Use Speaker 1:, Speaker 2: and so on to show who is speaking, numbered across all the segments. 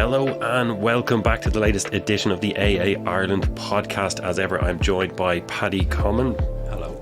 Speaker 1: Hello and welcome back to the latest edition of the AA Ireland podcast. As ever, I'm joined by Paddy Comyn.
Speaker 2: Hello.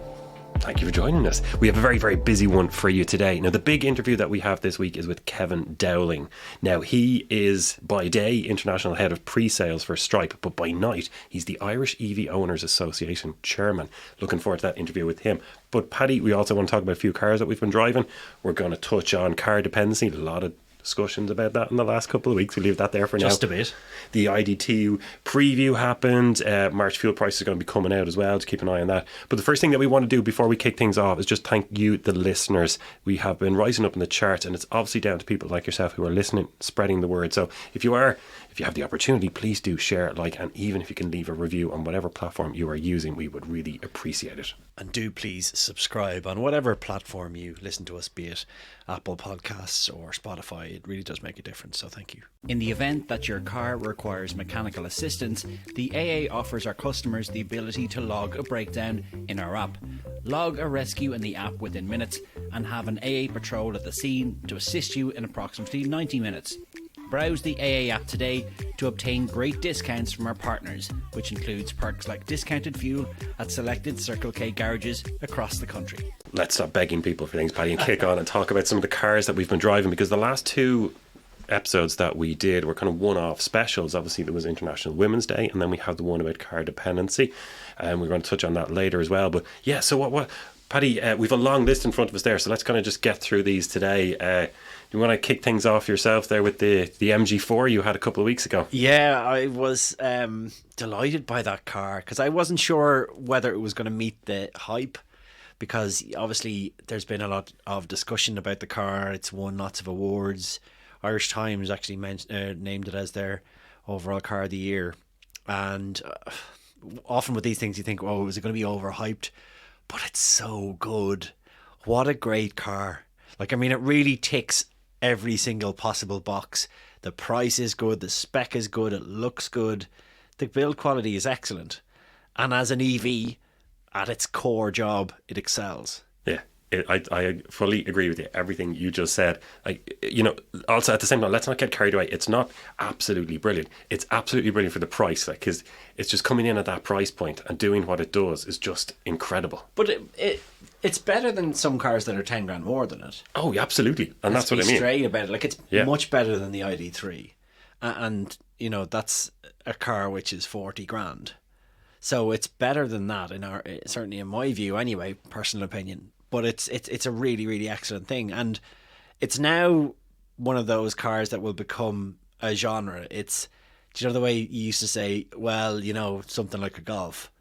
Speaker 1: Thank you for joining us. We have a very, very busy one for you today. Now, the big interview that we have this week is with Keith Dowling. Now, he is by day international head of pre-sales for Stripe, but by night, he's the Irish EV Owners Association chairman. Looking forward to that interview with him. But Paddy, we also want to talk about a few cars that we've been driving. We're going to touch on car dependency, a lot of discussions about that in the last couple of weeks. We'll leave that there for now.
Speaker 2: Just a bit.
Speaker 1: The IDT preview happened. March fuel prices are going to be coming out as well, to keep an eye on that. But the first thing that we want to do before we kick things off is just thank you, the listeners. We have been rising up in the charts, and it's obviously down to people like yourself who are listening, spreading the word. So if you have the opportunity, please do share, like, and even if you can leave a review on whatever platform you are using, we would really appreciate it.
Speaker 2: And do please subscribe on whatever platform you listen to us, be it Apple Podcasts or Spotify. It really does make a difference, so thank you.
Speaker 3: In the event that your car requires mechanical assistance, the AA offers our customers the ability to log a breakdown in our app, log a rescue in the app within minutes, and have an AA patrol at the scene to assist you in approximately 90 minutes. Browse the AA app today to obtain great discounts from our partners, which includes perks like discounted fuel at selected Circle K garages across the country.
Speaker 1: Let's stop begging people for things, Paddy, and kick on and talk about some of the cars that we've been driving, because the last two episodes that we did were kind of one-off specials. Obviously there was International Women's Day, and then we have the one about car dependency, and we're going to touch on that later as well. But yeah, so what Paddy, we've a long list in front of us there, so let's kind of just get through these today. Do you want to kick things off yourself there with the MG4 you had a couple of weeks ago?
Speaker 2: Yeah, I was delighted by that car, because I wasn't sure whether it was going to meet the hype, because obviously there's been a lot of discussion about the car. It's won lots of awards. Irish Times actually named it as their overall car of the year. And often with these things you think, oh, is it going to be overhyped? But it's so good. What a great car. Like, I mean, it really ticks every single possible box. The price is good, the spec is good, it looks good, the build quality is excellent. And as an EV, at its core job, it excels.
Speaker 1: Yeah. I fully agree with you, everything you just said. Also at the same time, let's not get carried away. It's not absolutely brilliant. It's absolutely brilliant for the price, because it's just coming in at that price point and doing what it does is just incredible.
Speaker 2: But it's better than some cars that are 10 grand more than it.
Speaker 1: Oh, yeah, absolutely. And that's what I mean.
Speaker 2: Straight about it. Like, it's much better than the ID3. And, you know, that's a car which is 40 grand. So it's better than that, certainly in my view anyway, personal opinion. But it's a really, really excellent thing. And it's now one of those cars that will become a genre. It's, do you know the way you used to say, well, you know, something like a Golf?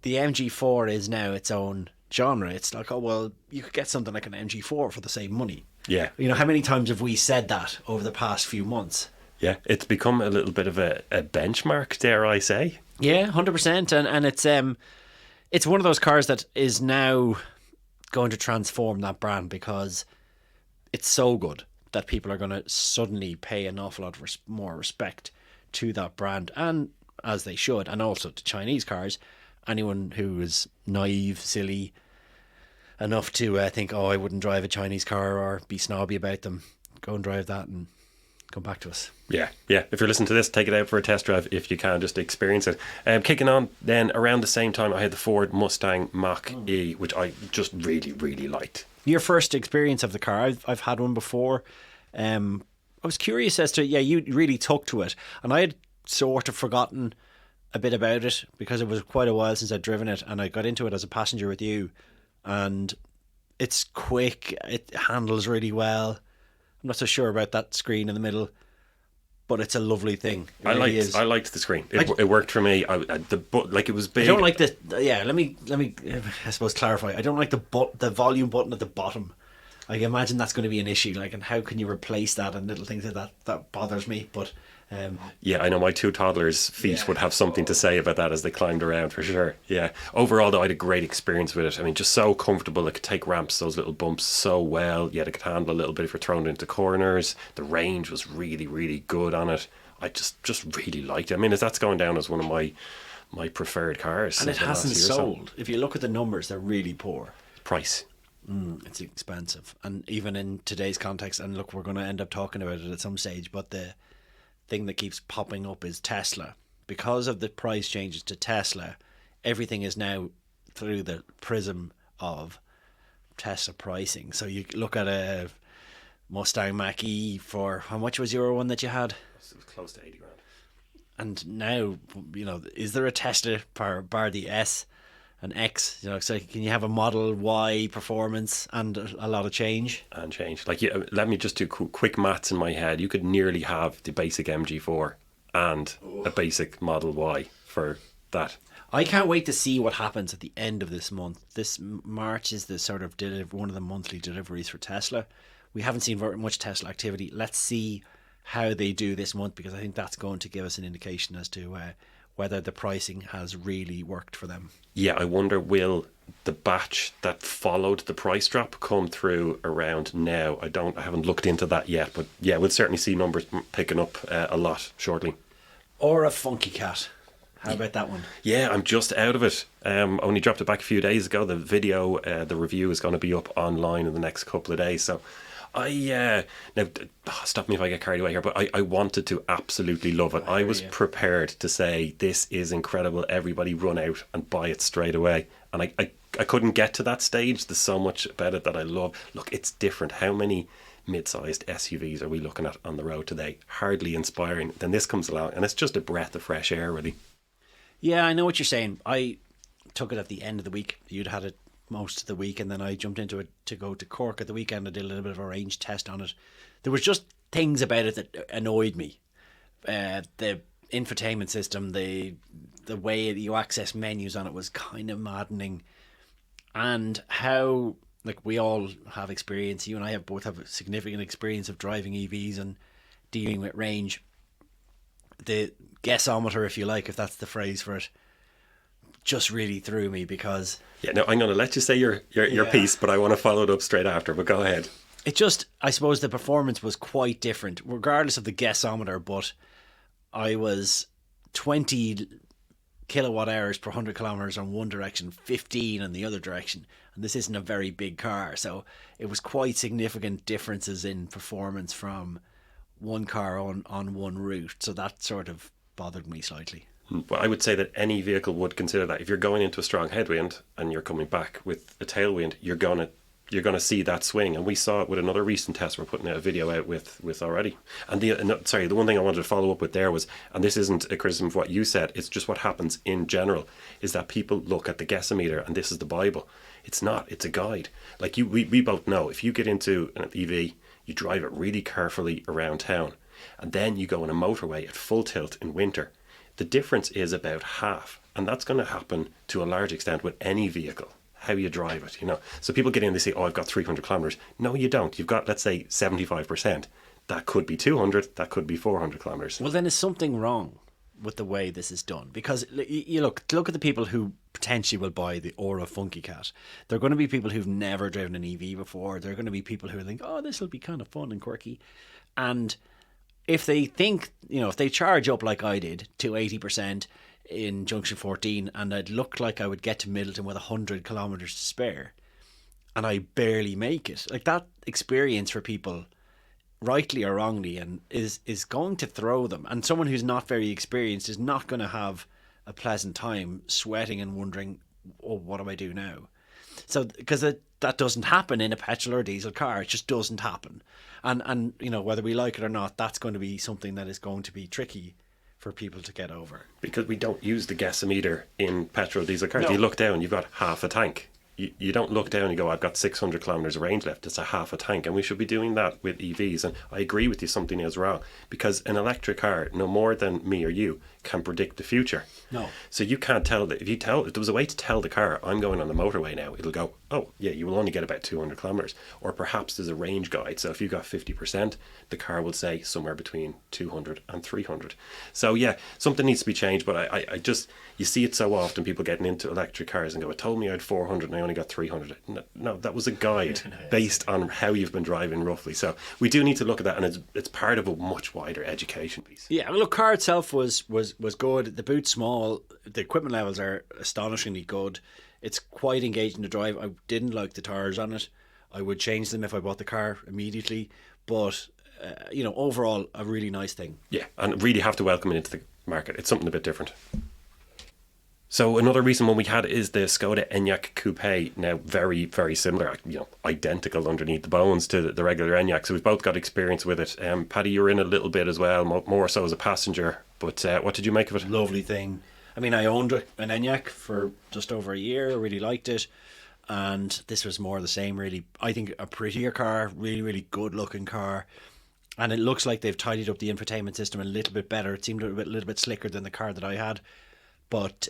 Speaker 2: The MG4 is now its own genre. It's like, oh, well, you could get something like an MG4 for the same money. Yeah. You know, how many times have we said that over the past few months?
Speaker 1: Yeah, it's become a little bit of a benchmark, dare I say.
Speaker 2: Yeah, 100%. And it's one of those cars that is now going to transform that brand, because it's so good that people are going to suddenly pay an awful lot more respect to that brand, and as they should, and also to Chinese cars. Anyone who is naive, silly enough to think, oh, I wouldn't drive a Chinese car or be snobby about them, go and drive that and come back to us.
Speaker 1: Yeah. If you're listening to this, take it out for a test drive if you can, just experience it. Kicking on then, around the same time, I had the Ford Mustang Mach E, which I just really, really liked.
Speaker 2: Your first experience of the car? I've had one before. I was curious as to, you really took to it, and I had sort of forgotten a bit about it because it was quite a while since I'd driven it, and I got into it as a passenger with you, and it's quick, it handles really well. I'm not so sure about that screen in the middle, but it's a lovely thing.
Speaker 1: I liked the screen. It worked for me. It was big.
Speaker 2: I don't like the. Yeah, let me. I suppose clarify. I don't like the volume button at the bottom. I imagine that's going to be an issue. Like, and how can you replace that and little things like that? That bothers me. But
Speaker 1: yeah, I know my two toddlers' feet would have something to say about that as they climbed around, for sure. Yeah. Overall, though, I had a great experience with it. I mean, just so comfortable. It could take ramps, those little bumps so well. Yet it could handle a little bit if you're thrown into corners. The range was really, really good on it. I just really liked it. I mean, that's going down as one of my preferred cars.
Speaker 2: And it hasn't sold. If you look at the numbers, they're really poor.
Speaker 1: Price.
Speaker 2: It's expensive. And even in today's context, and look, we're going to end up talking about it at some stage, but the thing that keeps popping up is Tesla. Because of the price changes to Tesla, everything is now through the prism of Tesla pricing. So you look at a Mustang Mach E for, how much was your one that you had?
Speaker 1: It was close to 80 grand.
Speaker 2: And now, is there a Tesla bar the S and X? So can you have a Model Y performance and a lot of change?
Speaker 1: And change. Like, let me just do quick maths in my head. You could nearly have the basic MG4 and a basic Model Y for that.
Speaker 2: I can't wait to see what happens at the end of this month. This March is the sort of one of the monthly deliveries for Tesla. We haven't seen very much Tesla activity. Let's see how they do this month, because I think that's going to give us an indication as to whether the pricing has really worked for them.
Speaker 1: Yeah, I wonder, will the batch that followed the price drop come through around now? I haven't looked into that yet, but yeah, we'll certainly see numbers picking up a lot shortly.
Speaker 2: Ora Funky Cat. How about that one?
Speaker 1: Yeah, I'm just out of it. Only dropped it back a few days ago. The video, the review is going to be up online in the next couple of days. So now stop me if I get carried away here, but I wanted to absolutely love it. I was prepared to say, this is incredible, everybody run out and buy it straight away. And I couldn't get to that stage. There's so much about it that I love. Look, it's different. How many mid-sized SUVs are we looking at on the road today? Hardly inspiring. Then this comes along and it's just a breath of fresh air, really.
Speaker 2: Yeah, I know what you're saying. I took it at the end of the week. You'd had it most of the week, and then I jumped into it to go to Cork at the weekend. I did a little bit of a range test on it. There was just things about it that annoyed me. The infotainment system, the way that you access menus on it was kind of maddening. And how, like, we all have experience. You and I both have a significant experience of driving EVs and dealing with range. The guessometer, if you like, if that's the phrase for it, just really threw me, because
Speaker 1: I'm going to let you say your piece, but I want to follow it up straight after, but go ahead.
Speaker 2: It just, I suppose the performance was quite different regardless of the guessometer, but I was 20 kilowatt hours per 100 kilometers on one direction, 15 in the other direction, and this isn't a very big car, so it was quite significant differences in performance from one car on one route. So that sort of bothered me slightly.
Speaker 1: But I would say that any vehicle would consider that. If you're going into a strong headwind and you're coming back with a tailwind, you're gonna see that swing. And we saw it with another recent test we're putting a video out with already. And the one thing I wanted to follow up with there was, and this isn't a criticism of what you said, it's just what happens in general, is that people look at the guessometer and this is the Bible. It's not. It's a guide. Like we both know, if you get into an EV, you drive it really carefully around town, and then you go on a motorway at full tilt in winter, the difference is about half. And that's going to happen to a large extent with any vehicle, how you drive it, So people get in, they say, oh, I've got 300 kilometers. No, you don't. You've got, let's say, 75%. That could be 200, that could be 400 kilometers.
Speaker 2: Well, then is something wrong with the way this is done? Because you look at the people who potentially will buy the Ora Funky Cat. They're going to be people who've never driven an EV before. They're going to be people who think, oh, this will be kind of fun and quirky. And if they think, if they charge up like I did to 80% in Junction 14, and I'd look like I would get to Middleton with 100 kilometres to spare, and I barely make it, like, that experience for people, rightly or wrongly, and is going to throw them. And someone who's not very experienced is not going to have a pleasant time sweating and wondering, oh, what do I do now? So, because that doesn't happen in a petrol or diesel car. It just doesn't happen. And whether we like it or not, that's going to be something that is going to be tricky for people to get over.
Speaker 1: Because we don't use the guessometer in petrol diesel cars.
Speaker 2: No.
Speaker 1: You look down, you've got half a tank. You don't look down and go, I've got 600 kilometres of range left. It's a half a tank. And we should be doing that with EVs. And I agree with you, something is wrong. Because an electric car, no more than me or you, can predict the future.
Speaker 2: No.
Speaker 1: So you can't tell that. If there was a way to tell the car, I'm going on the motorway now, it'll go, oh, yeah, you will only get about 200 kilometres. Or perhaps there's a range guide. So if you've got 50%, the car will say somewhere between 200 and 300. So yeah, something needs to be changed. But I just, you see it so often, people getting into electric cars and go, it told me I had 400 and I only got 300. No, that was a guide based on how you've been driving roughly. So we do need to look at that, and it's part of a much wider education piece.
Speaker 2: Yeah, look, car itself was good. The boot's small. The equipment levels are astonishingly good. It's quite engaging to drive. I didn't like the tires on it. I would change them if I bought the car immediately. But overall a really nice thing.
Speaker 1: Yeah, and really have to welcome it into the market. It's something a bit different. So another recent one we had is the Skoda Enyaq Coupe. Now very, very similar, identical underneath the bones to the regular Enyaq. So we've both got experience with it. Paddy, you were in a little bit as well, more so as a passenger. But what did you make of it?
Speaker 2: Lovely thing. I mean, I owned an Enyaq for just over a year. I really liked it. And this was more of the same, really. I think a prettier car, really, really good looking car. And it looks like they've tidied up the infotainment system a little bit better. It seemed a little bit slicker than the car that I had. But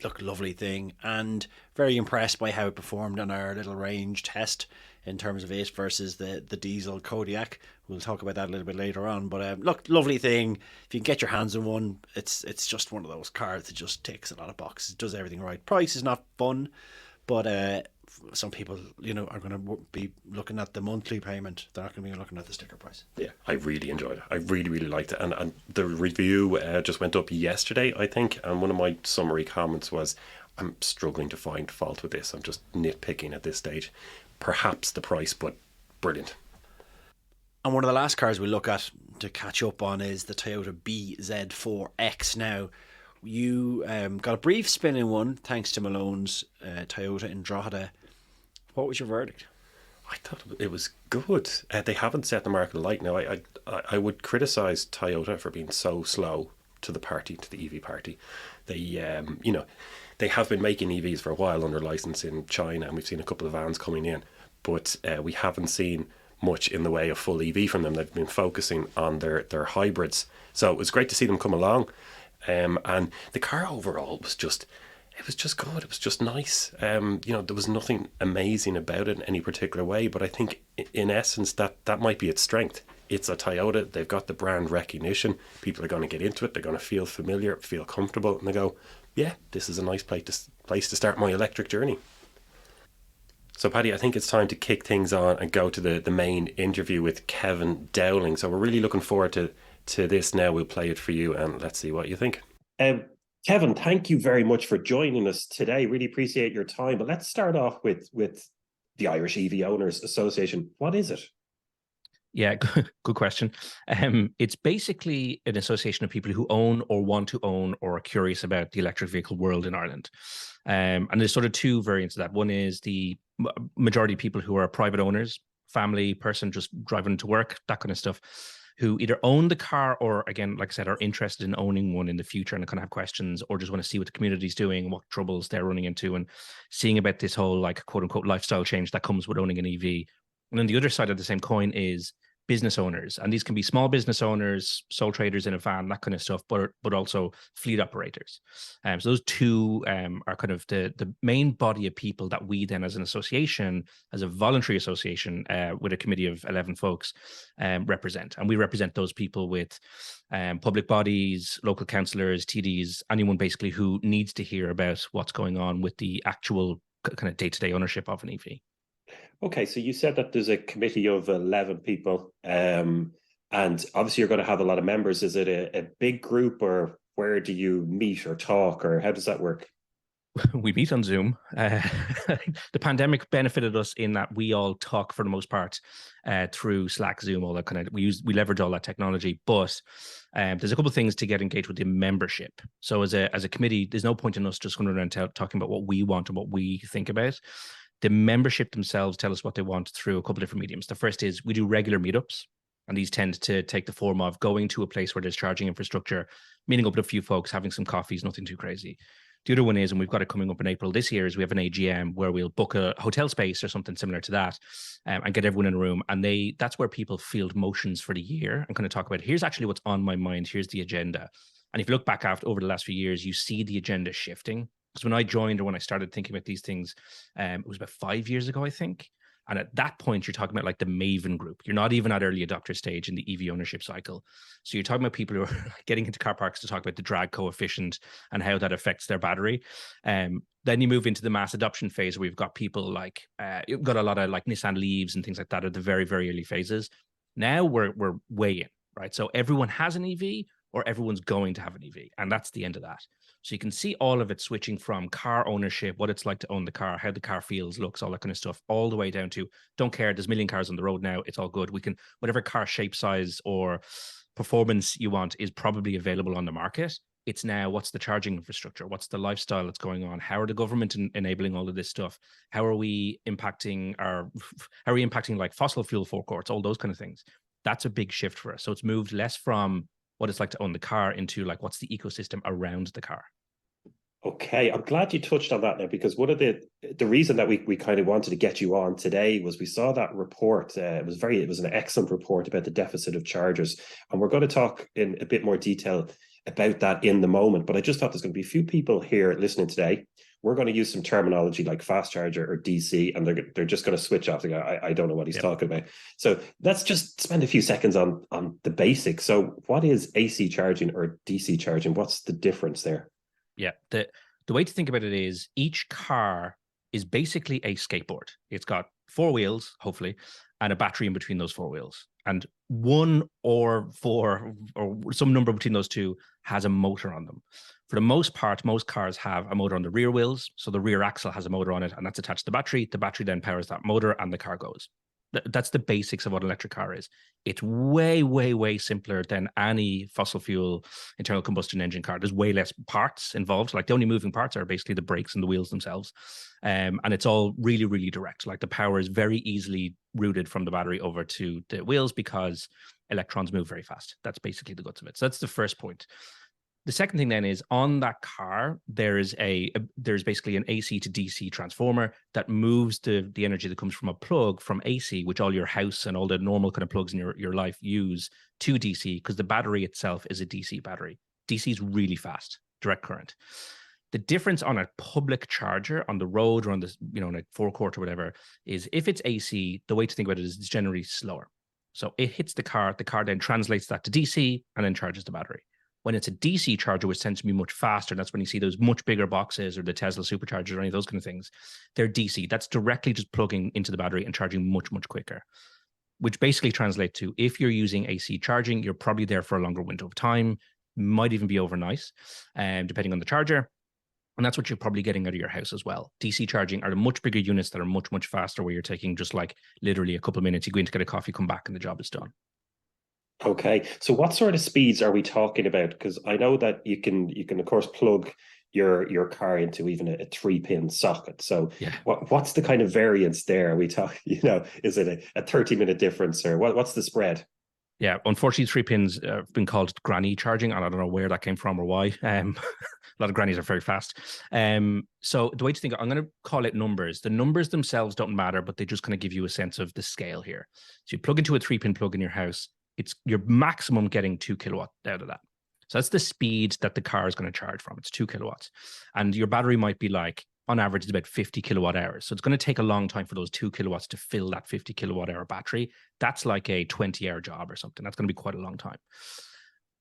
Speaker 2: look, lovely thing, and very impressed by how it performed on our little range test in terms of it versus the diesel Kodiaq. We'll talk about that a little bit later on. But look, lovely thing. If you can get your hands on one, it's just one of those cars that just ticks a lot of boxes. It does everything right. Price is not fun, but some people, are going to be looking at the monthly payment. They're not going to be looking at the sticker price.
Speaker 1: Yeah, I really enjoyed it. I really, really liked it. And the review just went up yesterday, I think. And one of my summary comments was, I'm struggling to find fault with this. I'm just nitpicking at this stage. Perhaps the price, but brilliant.
Speaker 2: And one of the last cars we look at to catch up on is the Toyota BZ4X. Now, you got a brief spin in one thanks to Malone's Toyota Indrada. What was your verdict?
Speaker 1: I thought it was good. They haven't set the market alight. Now, I would criticise Toyota for being so slow to the EV party. They, they have been making EVs for a while under license in China, and we've seen a couple of vans coming in, but we haven't seen much in the way of full EV from them. They've been focusing on their hybrids. So it was great to see them come along. And the car overall was just good. It was just nice. There was nothing amazing about it in any particular way, but I think in essence that might be its strength. It's a Toyota. They've got the brand recognition. People are going to get into it. They're going to feel familiar, feel comfortable, and they go, yeah, this is a nice place to start my electric journey. So, Paddy, I think it's time to kick things on and go to the main interview with Kevin Dowling. So we're really looking forward to this now. We'll play it for you and let's see what you think. Kevin, thank you very much for joining us today. Really appreciate your time. But let's start off with the Irish EV Owners Association. What is it?
Speaker 4: Yeah, good question. It's basically an association of people who own or want to own or are curious about the electric vehicle world in Ireland. And there's sort of two variants of that. One is the majority of people who are private owners, family person just driving to work, that kind of stuff, who either own the car or, again, like I said, are interested in owning one in the future and kind of have questions or just want to see what the community's doing, what troubles they're running into, and seeing about this whole, like, quote unquote, lifestyle change that comes with owning an EV. And then the other side of the same coin is business owners. And these can be small business owners, sole traders in a van, that kind of stuff, but also fleet operators. So those two are kind of the main body of people that we then, as an association, as a voluntary association with a committee of 11 folks, represent. And we represent those people with public bodies, local councillors, TDs, anyone basically who needs to hear about what's going on with the actual kind of day-to-day ownership of an EV.
Speaker 1: Okay, so you said that there's a committee of 11 people, and obviously you're going to have a lot of members. Is it a big group, or where do you meet or talk, or how does that work?
Speaker 4: We meet on Zoom. The pandemic benefited us in that we all talk for the most part through Slack, Zoom, all that kind of. We leverage all that technology, but there's a couple of things to get engaged with the membership. So as a committee, there's no point in us just going around talking about what we want and what we think about. The membership themselves tell us what they want through a couple of different mediums. The first is we do regular meetups, and these tend to take the form of going to a place where there's charging infrastructure, meeting up with a few folks, having some coffees, nothing too crazy. The other one is, and we've got it coming up in April this year, is we have an AGM where we'll book a hotel space or something similar to that, and get everyone in a room. And that's where people field motions for the year and kind of talk about, here's actually what's on my mind, here's the agenda. And if you look back over the last few years, you see the agenda shifting. Because when I joined, or when I started thinking about these things, it was about 5 years ago, I think. And at that point, you're talking about like the Maven group. You're not even at early adopter stage in the EV ownership cycle. So you're talking about people who are getting into car parks to talk about the drag coefficient and how that affects their battery. Then you move into the mass adoption phase, where we've got people like, you've got a lot of like Nissan Leafs and things like that at the very, very early phases. Now we're way in, right? So everyone has an EV, or everyone's going to have an EV. And that's the end of that. So you can see all of it switching from car ownership, what it's like to own the car, how the car feels, looks, all that kind of stuff, all the way down to don't care. There's a million cars on the road now. It's all good. We can, whatever car shape, size, or performance you want is probably available on the market. It's now, what's the charging infrastructure? What's the lifestyle that's going on? How are the government enabling all of this stuff? How are we impacting like fossil fuel forecourts, all those kind of things? That's a big shift for us. So it's moved less from what it's like to own the car into like, what's the ecosystem around the car?
Speaker 1: Okay, I'm glad you touched on that now, because one of the reason that we kind of wanted to get you on today was we saw that report. It was an excellent report about the deficit of chargers, and we're going to talk in a bit more detail about that in the moment. But I just thought there's going to be a few people here listening today. We're going to use some terminology like fast charger or DC, and they're just going to switch off. They go, I don't know what he's talking about. So let's just spend a few seconds on the basics. So what is AC charging or DC charging? What's the difference there?
Speaker 4: Yeah, the way to think about it is each car is basically a skateboard. It's got 4 wheels, hopefully, and a battery in between those 4 wheels. And 1 or 4 or some number between those two has a motor on them. For the most part, most cars have a motor on the rear wheels. So the rear axle has a motor on it, and that's attached to the battery. The battery then powers that motor and the car goes. That's the basics of what an electric car is. It's way, way, way simpler than any fossil fuel internal combustion engine car. There's way less parts involved. Like the only moving parts are basically the brakes and the wheels themselves. And it's all really, really direct. Like the power is very easily routed from the battery over to the wheels because electrons move very fast. That's basically the guts of it. So that's the first point. The second thing then is on that car, there's basically an AC to DC transformer that moves the energy that comes from a plug from AC, which all your house and all the normal kind of plugs in your life use, to DC, because the battery itself is a DC battery. DC is really fast, direct current. The difference on a public charger on the road or on the, like forecourt or whatever, is if it's AC, the way to think about it is it's generally slower. So it hits the car then translates that to DC and then charges the battery. When it's a DC charger, which tends to be much faster, that's when you see those much bigger boxes or the Tesla superchargers or any of those kind of things. They're DC. That's directly just plugging into the battery and charging much, much quicker, which basically translates to if you're using AC charging, you're probably there for a longer window of time, might even be overnight, depending on the charger. And that's what you're probably getting out of your house as well. DC charging are the much bigger units that are much, much faster, where you're taking just like literally a couple of minutes. You go in to get a coffee, come back, and the job is done.
Speaker 1: Okay, so what sort of speeds are we talking about? Because I know that you can of course plug your car into even a 3-pin socket. So
Speaker 4: yeah,
Speaker 1: what's the kind of variance there? Are we talking, is it a 30-minute difference, or what's the spread?
Speaker 4: Yeah, unfortunately, 3 pins have been called granny charging, and I don't know where that came from or why. A lot of grannies are very fast. So the way to think, I'm going to call it numbers. The numbers themselves don't matter, but they just kind of give you a sense of the scale here. So you plug into a 3-pin plug in your house, it's your maximum getting 2 kilowatt out of that. So that's the speed that the car is going to charge from. It's 2 kilowatts. And your battery might be like, on average, it's about 50 kilowatt hours. So it's going to take a long time for those 2 kilowatts to fill that 50 kilowatt hour battery. That's like a 20-hour job or something. That's going to be quite a long time.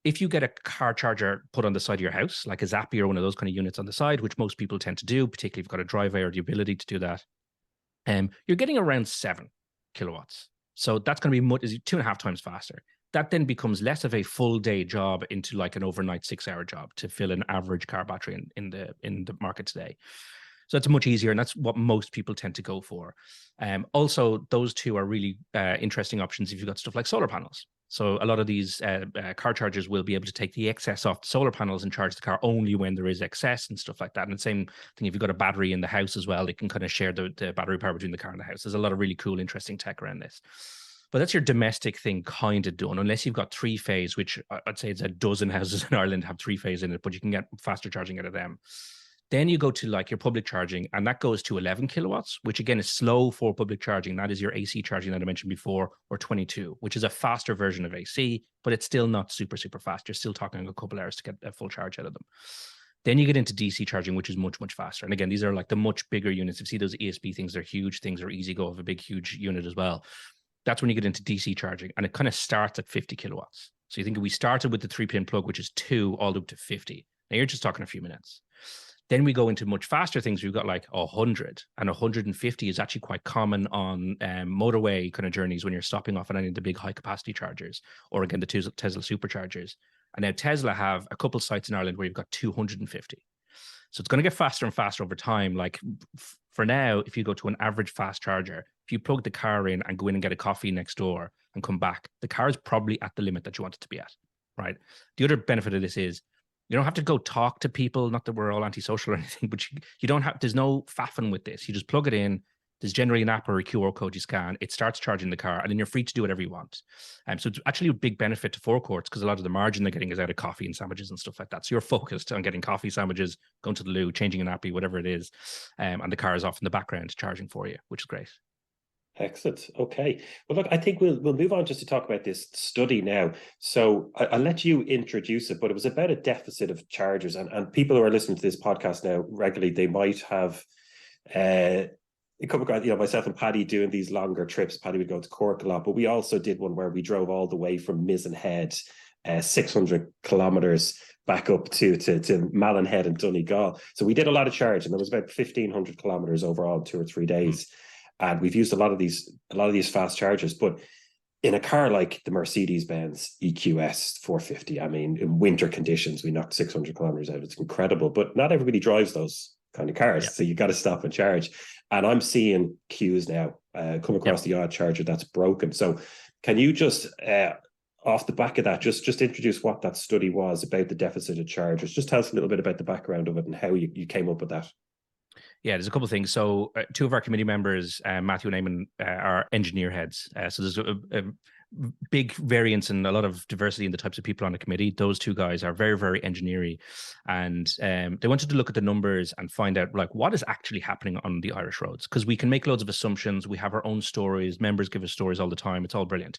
Speaker 4: If you get a car charger put on the side of your house, like a Zappy or one of those kind of units on the side, which most people tend to do, particularly if you've got a driveway or the ability to do that, you're getting around 7 kilowatts. So that's going to be 2.5 times faster. That then becomes less of a full day job into like an overnight 6-hour job to fill an average car battery in the market today. So it's much easier, and that's what most people tend to go for. Also, those two are really interesting options if you've got stuff like solar panels. So a lot of these car chargers will be able to take the excess off the solar panels and charge the car only when there is excess and stuff like that. And the same thing, if you've got a battery in the house as well, they can kind of share the battery power between the car and the house. There's a lot of really cool, interesting tech around this. But that's your domestic thing kind of done, unless you've got 3-phase, which I'd say it's a dozen houses in Ireland have 3-phase in it, but you can get faster charging out of them. Then you go to like your public charging, and that goes to 11 kilowatts, which again is slow for public charging. That is your AC charging that I mentioned before, or 22, which is a faster version of AC, but it's still not super, super fast. You're still talking a couple hours to get a full charge out of them. Then you get into DC charging, which is much, much faster. And again, these are like the much bigger units. You see those ESP things, they're huge things, are easy go of a big, huge unit as well. That's when you get into DC charging, and it kind of starts at 50 kilowatts. So you think we started with the 3-pin plug, which is 2 all the way up to 50. Now you're just talking a few minutes. Then we go into much faster things. We've got like 100, and 150 is actually quite common on motorway kind of journeys when you're stopping off at any of the big high capacity chargers, or again, the Tesla superchargers. And now Tesla have a couple sites in Ireland where you've got 250. So it's going to get faster and faster over time. Like for now, if you go to an average fast charger, if you plug the car in and go in and get a coffee next door and come back, the car is probably at the limit that you want it to be at, right? The other benefit of this is you don't have to go talk to people. Not that we're all antisocial or anything, but you don't have, there's no faffing with this. You just plug it in. There's generally an app or a QR code you scan. It starts charging the car, and then you're free to do whatever you want. So it's actually a big benefit to forecourts because a lot of the margin they're getting is out of coffee and sandwiches and stuff like that. So you're focused on getting coffee, sandwiches, going to the loo, changing a nappy, whatever it is, and the car is off in the background charging for you, which is great.
Speaker 1: Excellent. Okay. Well, look, I think we'll move on just to talk about this study now. So I'll let you introduce it, but it was about a deficit of chargers, and people who are listening to this podcast now regularly, they might have come across, myself and Paddy doing these longer trips. Paddy would go to Cork a lot, but we also did one where we drove all the way from Mizenhead, 600 kilometers back up to Mallinhead and Donegal. So we did a lot of charge, and there was about 1,500 kilometers overall in 2 or 3 days. And we've used a lot of these fast chargers, but in a car like the Mercedes-Benz EQS 450, I mean, in winter conditions, we knocked 600 kilometers out. It's incredible, but not everybody drives those kind of cars. Yeah. So you got to stop and charge. And I'm seeing queues now come across the odd charger that's broken. So can you just, off the back of that, just introduce what that study was about the deficit of chargers? Just tell us a little bit about the background of it and how you came up with that.
Speaker 4: Yeah, there's a couple of things. So two of our committee members, Matthew and Eamon, are engineer heads. So there's a big variance and a lot of diversity in the types of people on the committee. Those two guys are very, very engineering. And they wanted to look at the numbers and find out like what is actually happening on the Irish roads. Because we can make loads of assumptions. We have our own stories. Members give us stories all the time. It's all brilliant.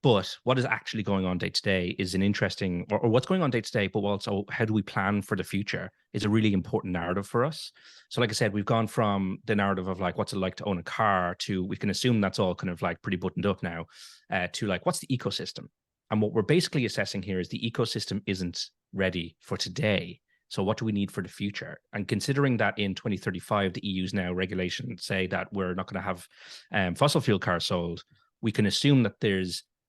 Speaker 4: But what is actually going on day to day is an interesting, or what's going on day to day, but also how do we plan for the future is a really important narrative for us. So like I said, we've gone from the narrative of like, what's it like to own a car to, we can assume that's all kind of like pretty buttoned up now, to like, what's the ecosystem? And what we're basically assessing here is the ecosystem isn't ready for today. So what do we need for the future? And considering that in 2035, the EU's now regulations say that we're not going to have fossil fuel cars sold, we can assume that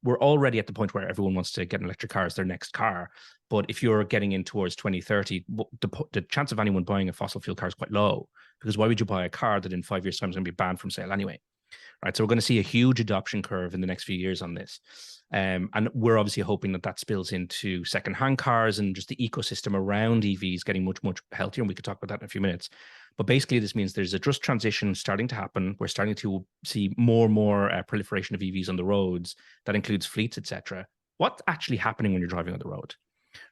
Speaker 4: we're already at the point where everyone wants to get an electric car as their next car. But if you're getting in towards 2030, the chance of anyone buying a fossil fuel car is quite low, because why would you buy a car that in 5 years' time is going to be banned from sale anyway? Right. So we're going to see a huge adoption curve in the next few years on this. And we're obviously hoping that spills into secondhand cars and just the ecosystem around EVs getting much, much healthier. And we could talk about that in a few minutes. But basically, this means there's a just transition starting to happen. We're starting to see more and more proliferation of EVs on the roads. That includes fleets, etc. What's actually happening when you're driving on the road?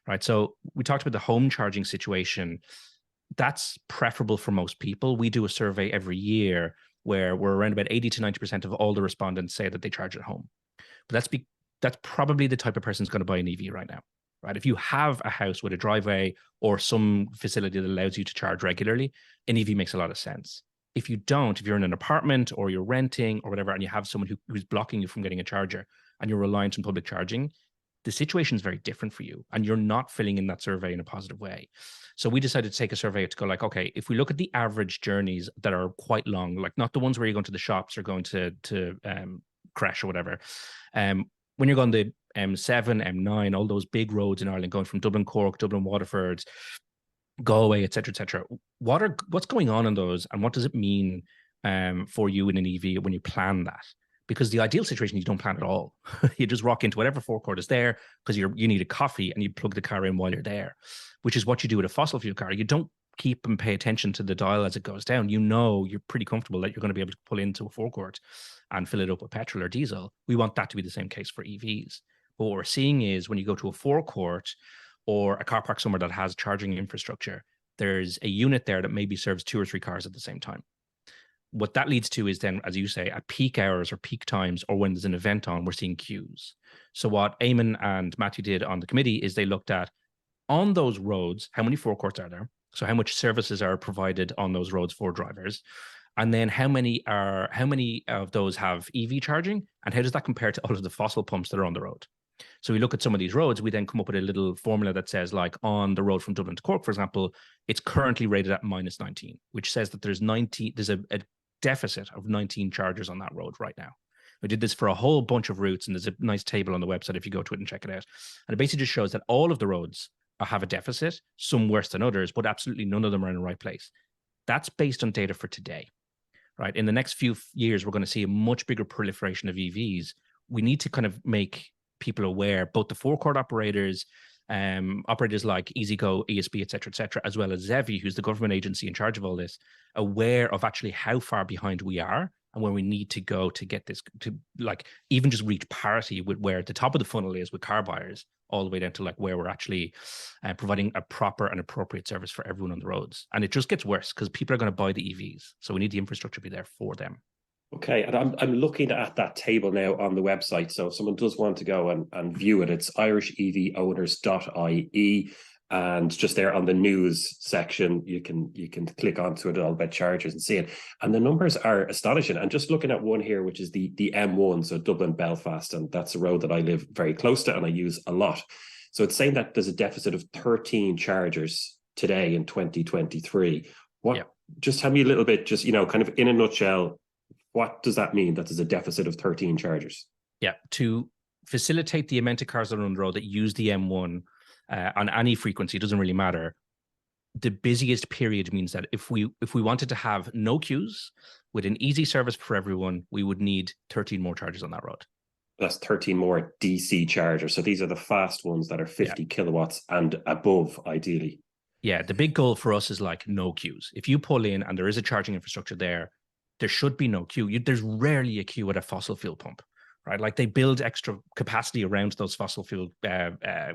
Speaker 4: Right. So we talked about the home charging situation. That's preferable for most people. We do a survey every year where we're around about 80 to 90% of all the respondents say that they charge at home. But that's probably the type of person who's going to buy an EV right now. Right. If you have a house with a driveway or some facility that allows you to charge regularly, an EV makes a lot of sense. If you don't, if you're in an apartment or you're renting or whatever, and you have someone who's blocking you from getting a charger and you're reliant on public charging, the situation is very different for you and you're not filling in that survey in a positive way. So we decided to take a survey to go like, okay, if we look at the average journeys that are quite long, like not the ones where you're going to the shops or going to crash or whatever, when you're going to M7, M9, all those big roads in Ireland, going from Dublin, Cork, Dublin, Waterford, Galway, et cetera, what's going on in those, and what does it mean for you in an EV when you plan that? Because the ideal situation, you don't plan at all. You just rock into whatever forecourt is there because you need a coffee and you plug the car in while you're there, which is what you do with a fossil fuel car. You don't keep and pay attention to the dial as it goes down. You know, you're pretty comfortable that you're going to be able to pull into a forecourt and fill it up with petrol or diesel. We want that to be the same case for EVs. But what we're seeing is when you go to a forecourt or a car park somewhere that has charging infrastructure, there's a unit there that maybe serves 2 or 3 cars at the same time. What that leads to is then, as you say, at peak hours or peak times, or when there's an event on, we're seeing queues. So what Eamon and Matthew did on the committee is they looked at, on those roads, how many forecourts are there? So how much services are provided on those roads for drivers? And then how many of those have EV charging? And how does that compare to all of the fossil pumps that are on the road? So we look at some of these roads, we then come up with a little formula that says, like on the road from Dublin to Cork, for example, it's currently rated at -19, which says that there's a deficit of 19 chargers on that road right now. We did this for a whole bunch of routes, and there's a nice table on the website if you go to it and check it out. And it basically just shows that all of the roads have a deficit, some worse than others, but absolutely none of them are in the right place. That's based on data for today, right? In the next few years, we're going to see a much bigger proliferation of EVs. We need to kind of make people aware, both the forecourt operators, operators like EasyGo, ESB, et cetera, as well as Zevi, who's the government agency in charge of all this, aware of actually how far behind we are and where we need to go to get this to like even just reach parity with where the top of the funnel is with car buyers, all the way down to like where we're actually providing a proper and appropriate service for everyone on the roads. And it just gets worse because people are going to buy the EVs. So we need the infrastructure to be there for them.
Speaker 1: Okay, and I'm looking at that table now on the website. So if someone does want to go and view it, it's irishevowners.ie, and just there on the news section, you can click onto it all about chargers and see it. And the numbers are astonishing. And just looking at one here, which is the M1, so Dublin Belfast, and that's a road that I live very close to and I use a lot. So it's saying that there's a deficit of 13 chargers today in 2023. Just tell me a little bit, just kind of in a nutshell. What does that mean, that there's a deficit of 13 chargers?
Speaker 4: Yeah, to facilitate the amount of cars that are on the road that use the M1 on any frequency, it doesn't really matter. The busiest period means that if we wanted to have no queues with an easy service for everyone, we would need 13 more chargers on that road.
Speaker 1: That's 13 more DC chargers. So these are the fast ones that are 50 kilowatts and above, ideally.
Speaker 4: Yeah, the big goal for us is like no queues. If you pull in and there is a charging infrastructure there should be no queue. There's rarely a queue at a fossil fuel pump, right? Like they build extra capacity around those fossil fuel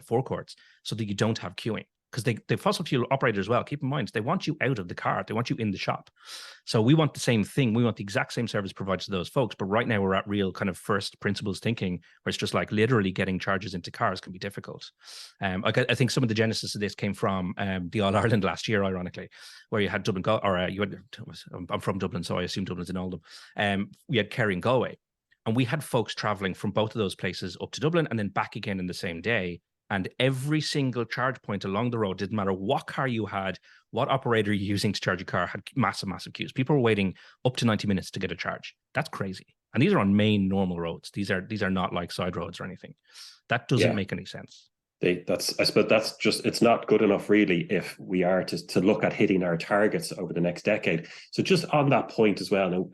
Speaker 4: forecourts so that you don't have queuing. Because the fossil fuel operators, well, keep in mind, they want you out of the car. They want you in the shop. So we want the same thing. We want the exact same service provided to those folks. But right now we're at real kind of first principles thinking, where it's just like literally getting charges into cars can be difficult. I think some of the genesis of this came from the All Ireland last year, ironically, where you had Dublin, I'm from Dublin, so I assume Dublin's in Oldham. We had Kerry and Galway. And we had folks traveling from both of those places up to Dublin and then back again in the same day. And every single charge point along the road, didn't matter what car you had, what operator you're using to charge your car, had massive queues. People were waiting up to 90 minutes to get a charge. That's crazy. And these are on main normal roads. These are not like side roads or anything. That doesn't make any sense.
Speaker 1: I suppose that's just, it's not good enough really if we are to look at hitting our targets over the next decade. So just on that point as well,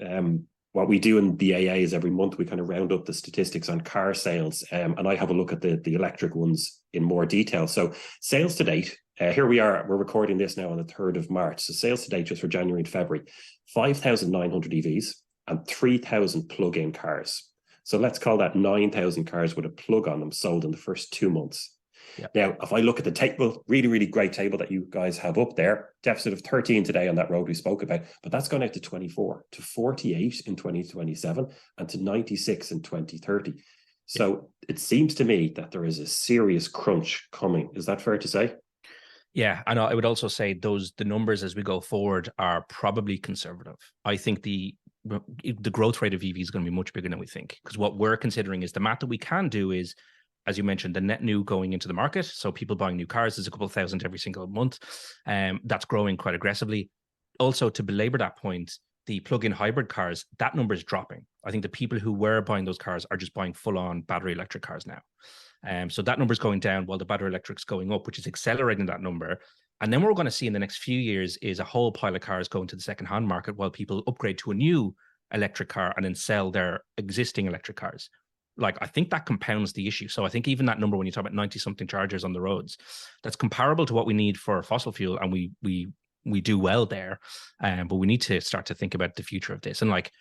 Speaker 1: what we do in the AA is every month we kind of round up the statistics on car sales, and I have a look at the electric ones in more detail. So sales to date, here we are, we're recording this now on the 3rd of March. So sales to date just for January and February, 5,900 EVs and 3,000 plug-in cars. So let's call that 9,000 cars with a plug on them sold in the first 2 months.
Speaker 4: Yeah.
Speaker 1: Now, if I look at the table, really great table that you guys have up there, deficit of 13 today on that road we spoke about, but that's gone out to 24, to 48 in 2027, and to 96 in 2030. So it seems to me that there is a serious crunch coming. Is that fair to say?
Speaker 4: Yeah, and I would also say the numbers as we go forward are probably conservative. I think the growth rate of EV is going to be much bigger than we think, because what we're considering is the math that we can do is, as you mentioned, the net new going into the market. So people buying new cars, there's a couple of thousand every single month. That's growing quite aggressively. Also, to belabor that point, the plug-in hybrid cars, that number is dropping. I think the people who were buying those cars are just buying full-on battery electric cars now. So that number is going down while the battery electric's going up, which is accelerating that number. And then what we're going to see in the next few years is a whole pile of cars going to the second-hand market while people upgrade to a new electric car and then sell their existing electric cars. Like, I think that compounds the issue. So I think even that number, when you talk about 90-something chargers on the roads, that's comparable to what we need for fossil fuel, and we do well there. But we need to start to think about the future of this. And like,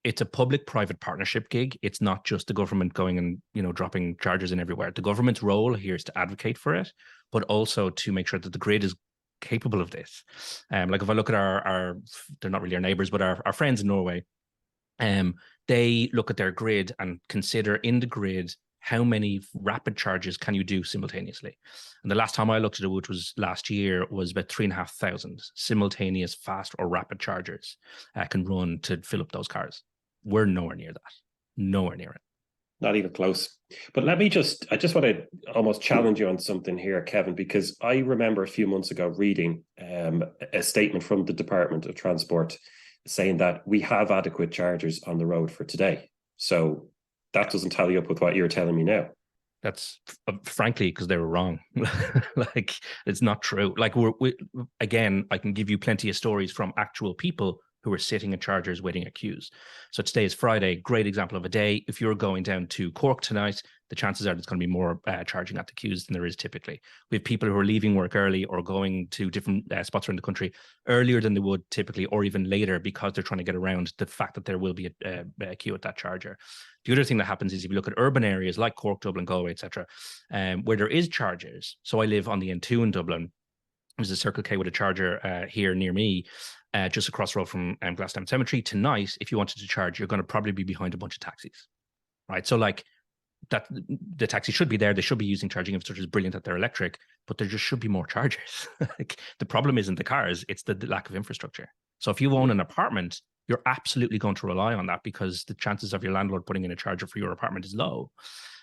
Speaker 4: it's a public-private partnership gig. It's not just the government going and dropping chargers in everywhere. The government's role here is to advocate for it, but also to make sure that the grid is capable of this. Like if I look at our they're not really our neighbors, but our friends in Norway. They look at their grid and consider in the grid how many rapid charges can you do simultaneously. And the last time I looked at it, which was last year, was about 3,500 simultaneous fast or rapid chargers can run to fill up those cars. We're nowhere near that. Nowhere near it.
Speaker 1: Not even close. But I just want to almost challenge you on something here, Kevin, because I remember a few months ago reading a statement from the Department of Transport saying that we have adequate chargers on the road for today. So that doesn't tally up with what you're telling me now.
Speaker 4: That's frankly because they were wrong. Like, it's not true. Like, again, I can give you plenty of stories from actual people who are sitting in chargers waiting at queues. So today is Friday, great example of a day. If you're going down to Cork tonight, the chances are there's going to be more charging at the queues than there is typically. We have people who are leaving work early or going to different spots around the country earlier than they would typically, or even later, because they're trying to get around the fact that there will be a queue at that charger. The other thing that happens is if you look at urban areas like Cork, Dublin, Galway, etc., where there is chargers. So I live on the N2 in Dublin. There's a Circle K with a charger here near me, just across the road from Glasstown Cemetery. Tonight, if you wanted to charge, you're going to probably be behind a bunch of taxis, right? So like that, the taxi should be there. They should be using charging infrastructure. Is brilliant that they're electric, but there just should be more chargers. Like, the problem isn't the cars; it's the lack of infrastructure. So if you own an apartment, you're absolutely going to rely on that because the chances of your landlord putting in a charger for your apartment is low.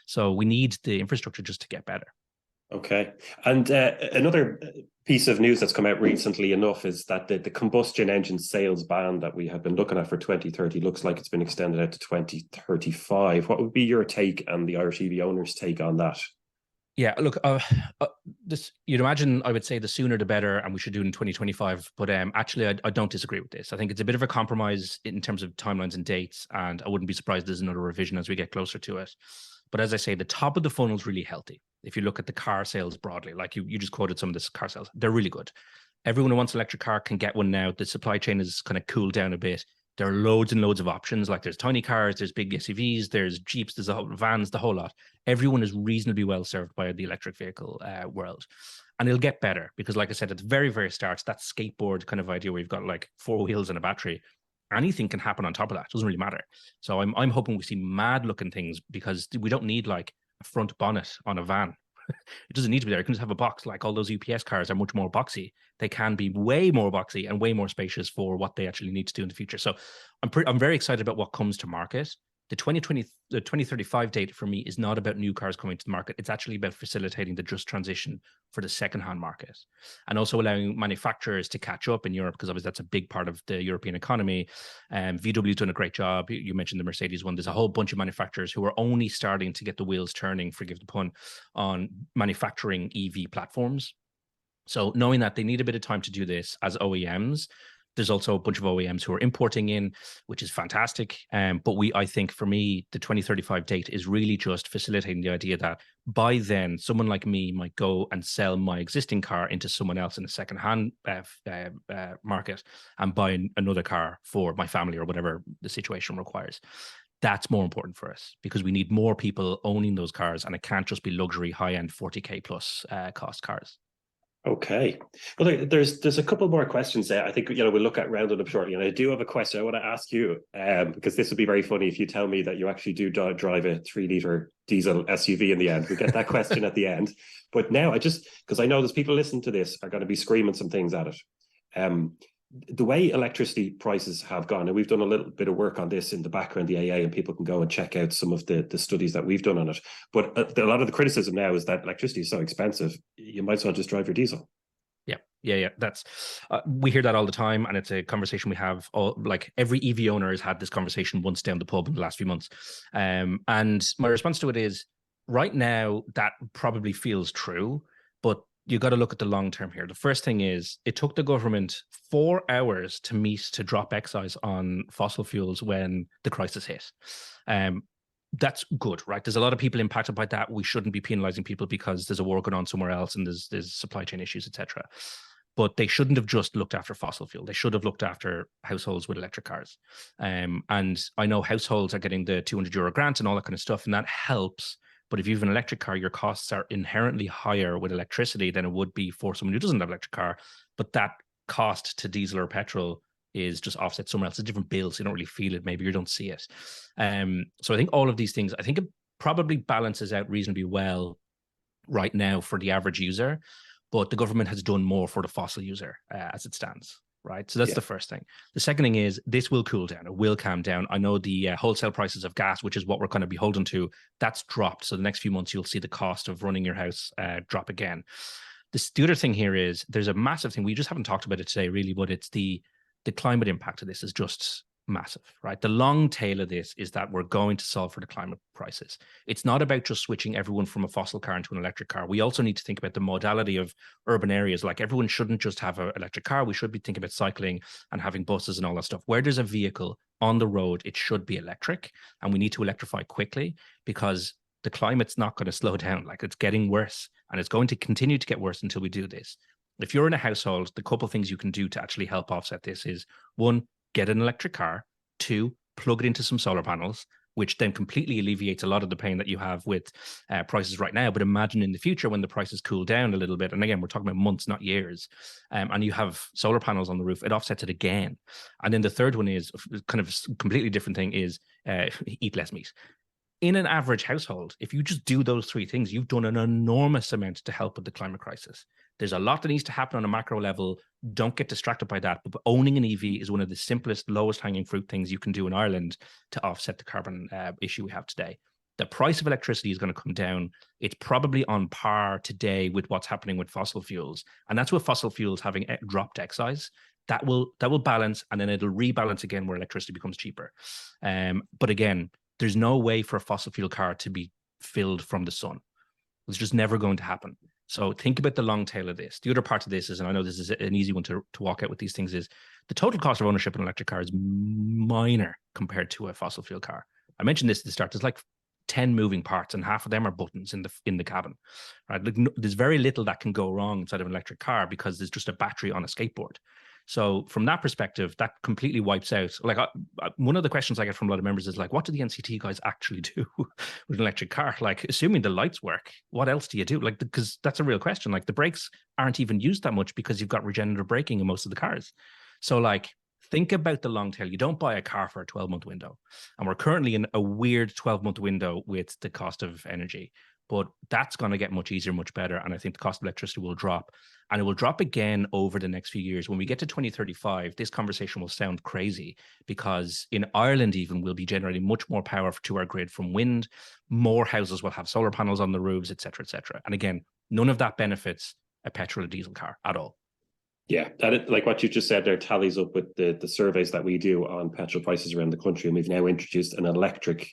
Speaker 4: So we need the infrastructure just to get better.
Speaker 1: Okay. And another piece of news that's come out recently enough is that the combustion engine sales ban that we have been looking at for 2030 looks like it's been extended out to 2035. What would be your take and the Irish EV owners' take on that?
Speaker 4: Yeah, look, this, you'd imagine I would say the sooner the better, and we should do it in 2025. But actually, I don't disagree with this. I think it's a bit of a compromise in terms of timelines and dates, and I wouldn't be surprised there's another revision as we get closer to it. But as I say, the top of the funnel is really healthy. If you look at the car sales broadly, like you just quoted some of this car sales, they're really good. Everyone who wants an electric car can get one now. The supply chain is kind of cooled down a bit. There are loads and loads of options. Like, there's tiny cars, there's big SUVs, there's Jeeps, there's vans, the whole lot. Everyone is reasonably well served by the electric vehicle world. And it'll get better because, like I said, at the very, very start, that skateboard kind of idea where you've got like 4 wheels and a battery, anything can happen on top of that. It doesn't really matter. So I'm hoping we see mad looking things because we don't need like a front bonnet on a van. It doesn't need to be there. You can just have a box. Like, all those UPS cars are much more boxy. They can be way more boxy and way more spacious for what they actually need to do in the future. So I'm very excited about what comes to market. The 2035 date for me is not about new cars coming to the market. It's actually about facilitating the just transition for the secondhand market, and also allowing manufacturers to catch up in Europe, because obviously that's a big part of the European economy. VW's done a great job. You mentioned the Mercedes one. There's a whole bunch of manufacturers who are only starting to get the wheels turning, forgive the pun, on manufacturing EV platforms. So knowing that they need a bit of time to do this as OEMs, there's also a bunch of OEMs who are importing in, which is fantastic. But I think for me, the 2035 date is really just facilitating the idea that by then, someone like me might go and sell my existing car into someone else in a secondhand market and buy another car for my family or whatever the situation requires. That's more important for us because we need more people owning those cars, and it can't just be luxury, high-end 40K plus cost cars.
Speaker 1: Okay. Well, there's a couple more questions there. I think, we'll look at rounding up shortly. And I do have a question I want to ask you, because this would be very funny if you tell me that you actually do drive a 3-litre diesel SUV in the end. We get that question at the end. But now because I know there's people listening to this are going to be screaming some things at it. The way electricity prices have gone, and we've done a little bit of work on this in the background, the AA, and people can go and check out some of the studies that we've done on it. But a lot of the criticism now is that electricity is so expensive, you might as well just drive your diesel.
Speaker 4: Yeah. That's we hear that all the time, and it's a conversation we have. Like, every EV owner has had this conversation once down the pub in the last few months. And my response to it is, right now, that probably feels true, but you got to look at the long term here. The first thing is, it took the government 4 hours to drop excise on fossil fuels when the crisis hit. That's good, right? There's a lot of people impacted by that. We shouldn't be penalizing people because there's a war going on somewhere else and there's supply chain issues, etc. But they shouldn't have just looked after fossil fuel. They should have looked after households with electric cars. And I know households are getting the €200 grant and all that kind of stuff, and that helps. But if you have an electric car, your costs are inherently higher with electricity than it would be for someone who doesn't have an electric car. But that cost to diesel or petrol is just offset somewhere else. It's a different bill, so you don't really feel it. Maybe you don't see it. So I think all of these things, I think it probably balances out reasonably well right now for the average user. But the government has done more for the fossil user as it stands. Right. So that's the first thing. The second thing is, this will cool down. It will calm down. I know the wholesale prices of gas, which is what we're kind of beholden to, that's dropped. So the next few months, you'll see the cost of running your house drop again. The other thing here is, there's a massive thing. We just haven't talked about it today, really, but it's the climate impact of this is just massive, right? The long tail of this is that we're going to solve for the climate crisis. It's not about just switching everyone from a fossil car into an electric car. We also need to think about the modality of urban areas. Like, everyone shouldn't just have an electric car. We should be thinking about cycling and having buses and all that stuff. Where there's a vehicle on the road, it should be electric, and we need to electrify quickly, because the climate's not going to slow down. Like, it's getting worse, and it's going to continue to get worse until we do this. If you're in a household, the couple of things you can do to actually help offset this is, one, get an electric car. Two, plug it into some solar panels, which then completely alleviates a lot of the pain that you have with prices right now. But imagine in the future when the prices cool down a little bit, and again, we're talking about months, not years, and you have solar panels on the roof, it offsets it again. And then the third one is kind of a completely different thing, is eat less meat. In an average household, if you just do those three things, you've done an enormous amount to help with the climate crisis. There's a lot that needs to happen on a macro level. Don't get distracted by that. But owning an EV is one of the simplest, lowest hanging fruit things you can do in Ireland to offset the carbon issue we have today. The price of electricity is going to come down. It's probably on par today with what's happening with fossil fuels. And that's with fossil fuels having dropped excise. That will balance, and then it'll rebalance again where electricity becomes cheaper. But again, there's no way for a fossil fuel car to be filled from the sun. It's just never going to happen. So think about the long tail of this. The other part of this is, and I know this is an easy one to walk out with these things, is the total cost of ownership of an electric car is minor compared to a fossil fuel car. I mentioned this at the start. There's like 10 moving parts, and half of them are buttons in the cabin. Right? There's very little that can go wrong inside of an electric car because there's just a battery on a skateboard. So from that perspective, that completely wipes out. Like, one of the questions I get from a lot of members is like, what do the NCT guys actually do with an electric car? Like, assuming the lights work, what else do you do? Like, because that's a real question. Like, the brakes aren't even used that much because you've got regenerative braking in most of the cars. So like, think about the long tail. You don't buy a car for a 12-month window. And we're currently in a weird 12-month window with the cost of energy. But that's going to get much easier, much better. And I think the cost of electricity will drop. And it will drop again over the next few years. When we get to 2035, this conversation will sound crazy, because in Ireland even, we'll be generating much more power to our grid from wind. More houses will have solar panels on the roofs, et cetera, et cetera. And again, none of that benefits a petrol or diesel car at all.
Speaker 1: Yeah, that, like what you just said there, tallies up with the surveys that we do on petrol prices around the country. And we've now introduced an electric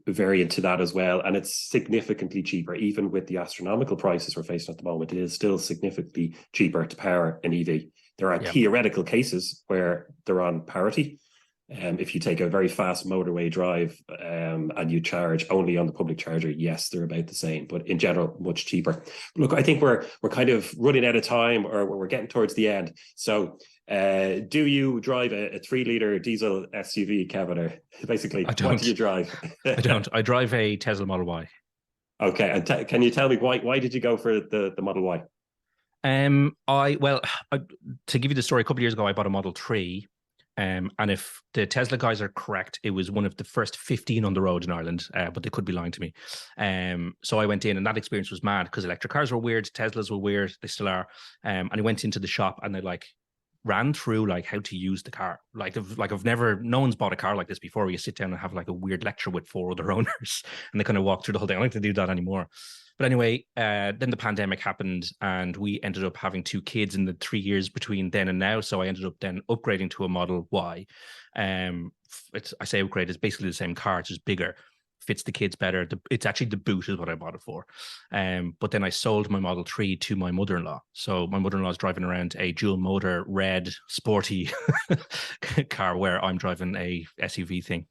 Speaker 1: variant to that as well, and it's significantly cheaper. Even with the astronomical prices we're facing at the moment, it is still significantly cheaper to power an EV. There are theoretical cases where they're on parity. If you take a very fast motorway drive and you charge only on the public charger, yes, they're about the same, but in general, much cheaper. Look, I think we're kind of running out of time, or we're getting towards the end. So do you drive a 3-litre diesel SUV, Kevin, or basically, what do you drive?
Speaker 4: I don't. I drive a Tesla Model Y.
Speaker 1: Okay, and can you tell me why did you go for the Model Y?
Speaker 4: To give you the story, a couple of years ago, I bought a Model 3. And if the Tesla guys are correct, it was one of the first 15 on the road in Ireland, but they could be lying to me. So I went in, and that experience was mad, because electric cars were weird, Teslas were weird, they still are. And I went into the shop, and they like ran through like how to use the car. No one's bought a car like this before, where you sit down and have like a weird lecture with 4 other owners, and they kind of walk through the whole thing. I don't like to do that anymore. But anyway, then the pandemic happened, and we ended up having 2 kids in the 3 years between then and now. So I ended up then upgrading to a Model Y. I say upgrade, it's basically the same car, it's just bigger, fits the kids better. It's actually the boot is what I bought it for. But then I sold my Model 3 to my mother-in-law. So my mother-in-law is driving around a dual motor, red, sporty car, where I'm driving a SUV thing.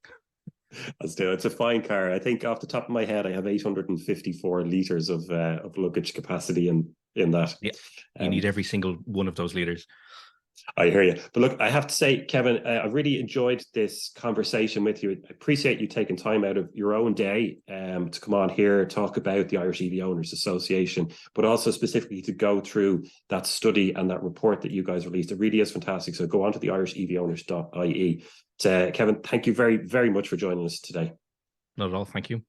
Speaker 1: It's a fine car. I think off the top of my head, I have 854 litres of luggage capacity in that.
Speaker 4: Yeah, you need every single one of those litres.
Speaker 1: I hear you. But look, I have to say, Kevin, I really enjoyed this conversation with you. I appreciate you taking time out of your own day to come on here, talk about the Irish EV Owners Association, but also specifically to go through that study and that report that you guys released. It really is fantastic. So go on to the irishevowners.ie. Kevin, thank you very, very much for joining us today.
Speaker 4: Not at all. Thank you.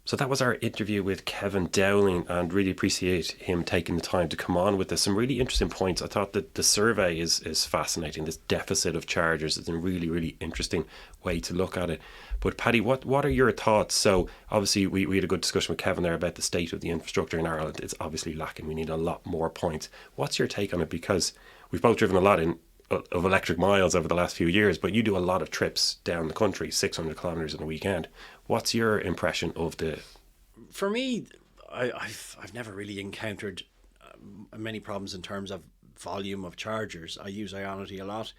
Speaker 1: So that was our interview with Kevin Dowling, and really appreciate him taking the time to come on with us. Some really interesting points. I thought that the survey is fascinating. This deficit of chargers is a really, really interesting way to look at it. But Paddy, what are your thoughts? So obviously we had a good discussion with Kevin there about the state of the infrastructure in Ireland. It's obviously lacking. We need a lot more points. What's your take on it? Because we've both driven a lot in of electric miles over the last few years, but you do a lot of trips down the country, 600 kilometers in a weekend. What's your impression of the...
Speaker 2: For me, I've never really encountered many problems in terms of volume of chargers. I use Ionity a lot,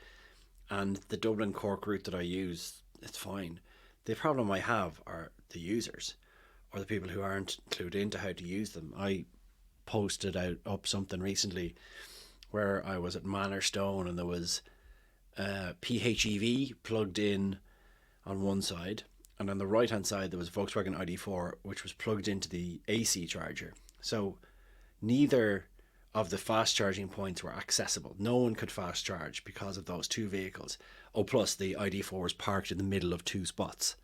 Speaker 2: and the Dublin Cork route that I use, it's fine. The problem I have are the users, or the people who aren't clued into how to use them. I posted up something recently where I was at Manorstone, and there was PHEV plugged in on one side, and on the right hand side there was a Volkswagen ID4 which was plugged into the AC charger. So neither of the fast charging points were accessible. No one could fast charge because of those two vehicles. Oh, plus the ID4 was parked in the middle of two spots.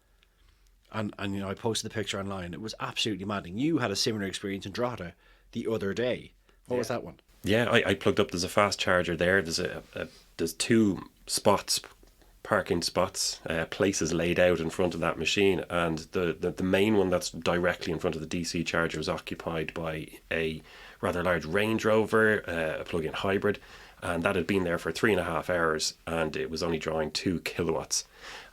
Speaker 2: And you know, I posted the picture online. It was absolutely maddening. You had a similar experience in Drogheda the other day. What was that one?
Speaker 1: Yeah, I plugged up. There's a fast charger there. There's two spots, parking spots, places laid out in front of that machine, and the main one that's directly in front of the DC charger was occupied by a rather large Range Rover, a plug-in hybrid, and that had been there for 3.5 hours, and it was only drawing 2 kilowatts.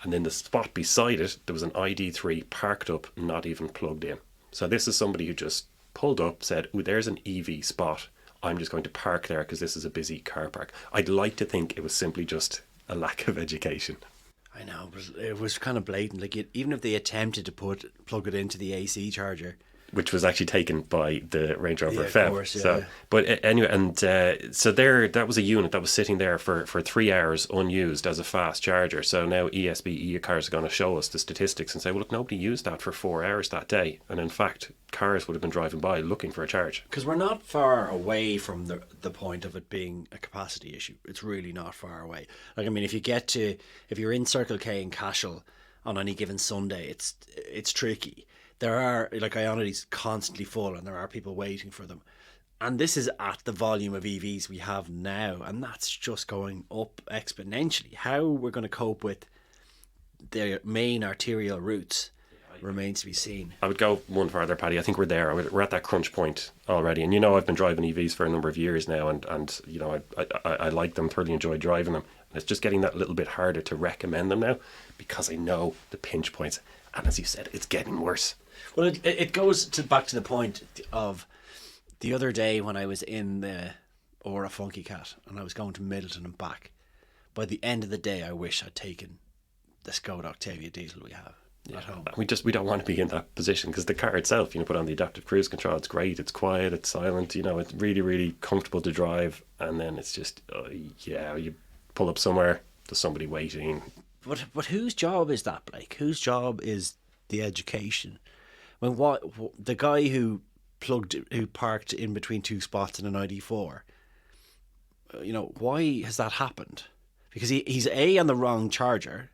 Speaker 1: And in the spot beside it, there was an ID3 parked up, not even plugged in. So this is somebody who just pulled up, said, "Ooh, there's an EV spot. I'm just going to park there because this is a busy car park." I'd like to think it was simply just a lack of education.
Speaker 2: I know, but it was kind of blatant. Like, even if they attempted to plug it into the AC charger,
Speaker 1: which was actually taken by the Range Rover
Speaker 2: of
Speaker 1: FEV.
Speaker 2: course, yeah.
Speaker 1: So, but anyway, and so there, that was a unit that was sitting there for 3 hours unused as a fast charger. So now ESB cars are going to show us the statistics and say, well, look, nobody used that for 4 hours that day. And in fact, cars would have been driving by looking for a charge.
Speaker 2: Because we're not far away from the point of it being a capacity issue. It's really not far away. Like, I mean, if you're in Circle K in Cashel on any given Sunday, it's tricky. There are, like, Ionity's constantly full, and there are people waiting for them. And this is at the volume of EVs we have now, and that's just going up exponentially. How we're going to cope with the main arterial routes remains to be seen.
Speaker 1: I would go one further, Paddy. I think we're there. We're at that crunch point already. And, you know, I've been driving EVs for a number of years now, and you know, I like them, thoroughly enjoy driving them. And it's just getting that little bit harder to recommend them now because I know the pinch points. And as you said, it's getting worse.
Speaker 2: Well, it goes back to the point of the other day when I was in the Ora Funky Cat and I was going to Middleton and back. By the end of the day, I wish I'd taken the Skoda Octavia diesel we have at home.
Speaker 1: We don't want to be in that position because the car itself, you know, put on the adaptive cruise control, it's great, it's quiet, it's silent, you know, it's really, really comfortable to drive. And then it's just, you pull up somewhere, there's somebody waiting.
Speaker 2: But whose job is that, Blake? Whose job is the education? When the guy who parked in between two spots in an ID4, you know, why has that happened? Because he's A, on the wrong charger,